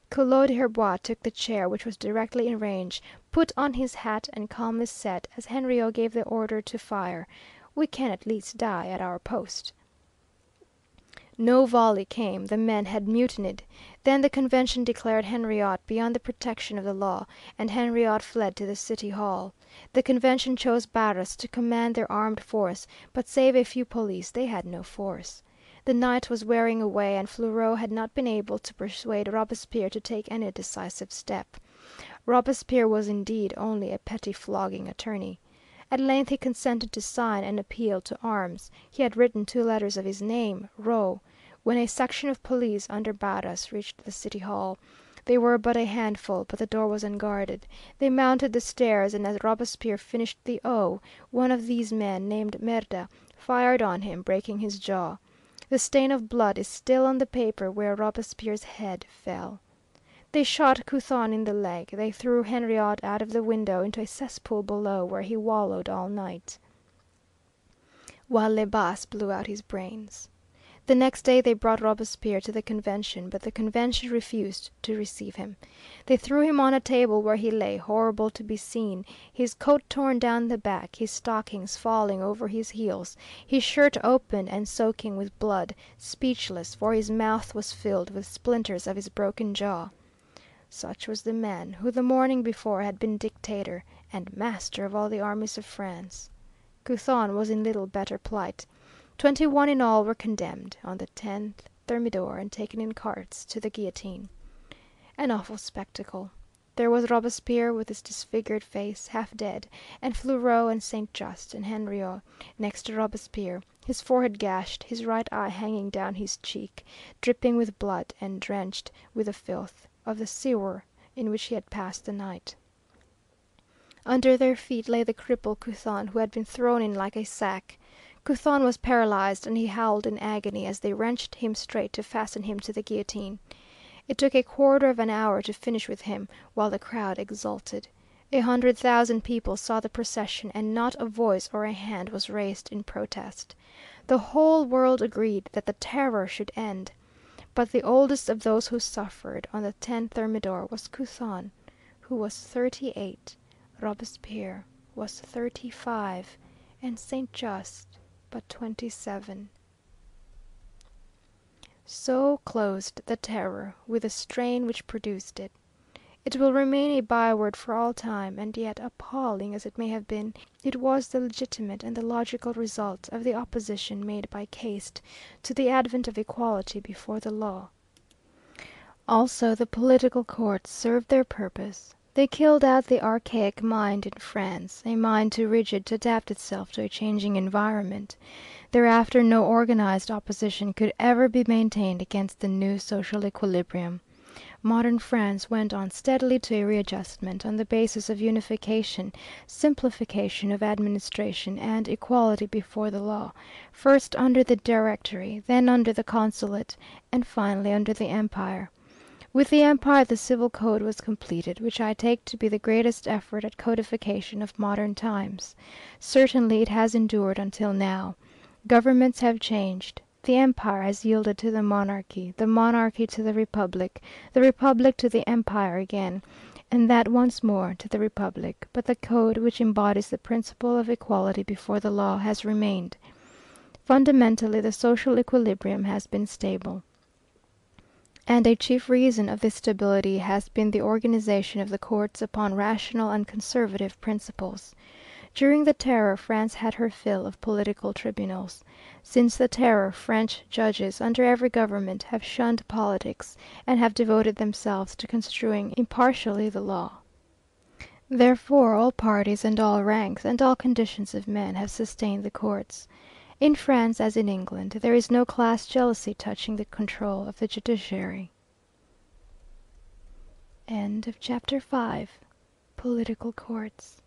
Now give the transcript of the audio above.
Collot d'Herbois took the chair which was directly in range, put on his hat, and calmly said, as Henriot gave the order to fire, "We can at least die at our post." No volley came, the men had mutinied. Then the Convention declared Henriot beyond the protection of the law, and Henriot fled to the City Hall. The Convention chose Barras to command their armed force, but save a few police they had no force. The night was wearing away, and Fleuriot had not been able to persuade Robespierre to take any decisive step. Robespierre was indeed only a pettifogging attorney. At length he consented to sign an appeal to arms. He had written 2 letters of his name, Roh, when a section of police under Barras reached the City Hall. They were but a handful, but the door was unguarded. They mounted the stairs, and as Robespierre finished the O, one of these men, named Merda, fired on him, breaking his jaw. The stain of blood is still on the paper where Robespierre's head fell. They shot Couthon in the leg. They threw Henriot out of the window into a cesspool below, where he wallowed all night, while Les Bas blew out his brains. The next day they brought Robespierre to the Convention, but the Convention refused to receive him. They threw him on a table where he lay, horrible to be seen, his coat torn down the back, his stockings falling over his heels, his shirt open and soaking with blood, speechless, for his mouth was filled with splinters of his broken jaw. Such was the man who the morning before had been dictator and master of all the armies of France. Couthon was in little better plight. 21 in all were condemned on the 10th Thermidor and taken in carts to the guillotine. An awful spectacle. There was Robespierre with his disfigured face, half dead, and Fleuriot and Saint Just and Henriot next to Robespierre, his forehead gashed, his right eye hanging down his cheek, dripping with blood and drenched with the filth of the sewer in which he had passed the night. Under their feet lay the crippled Couthon, who had been thrown in like a sack. Couthon was paralyzed, and he howled in agony as they wrenched him straight to fasten him to the guillotine. It took a quarter of an hour to finish with him, while the crowd exulted. 100,000 people saw the procession, and not a voice or a hand was raised in protest. The whole world agreed that the Terror should end. But the oldest of those who suffered on the 10th Thermidor was Couthon, who was 38, Robespierre was 35, and Saint Just but 27. So closed the Terror with the strain which produced it. It will remain a byword for all time, and yet, appalling as it may have been, it was the legitimate and the logical result of the opposition made by caste to the advent of equality before the law. Also the political courts served their purpose. They killed out the archaic mind in France, a mind too rigid to adapt itself to a changing environment. Thereafter no organized opposition could ever be maintained against the new social equilibrium. Modern France went on steadily to a readjustment on the basis of unification, simplification of administration, and equality before the law, first under the Directory, then under the Consulate, and finally under the Empire. With the Empire the Civil Code was completed, which I take to be the greatest effort at codification of modern times. Certainly it has endured until now. Governments have changed. The Empire has yielded to the monarchy to the Republic to the Empire again, and that once more to the Republic, but the code which embodies the principle of equality before the law has remained. Fundamentally the social equilibrium has been stable. And a chief reason of this stability has been the organization of the courts upon rational and conservative principles. During the Terror France had her fill of political tribunals. Since the Terror French judges under every government have shunned politics and have devoted themselves to construing impartially the law. Therefore all parties and all ranks and all conditions of men have sustained the courts. In France, as in England, there is no class jealousy touching the control of the judiciary. End of chapter 5. Political Courts.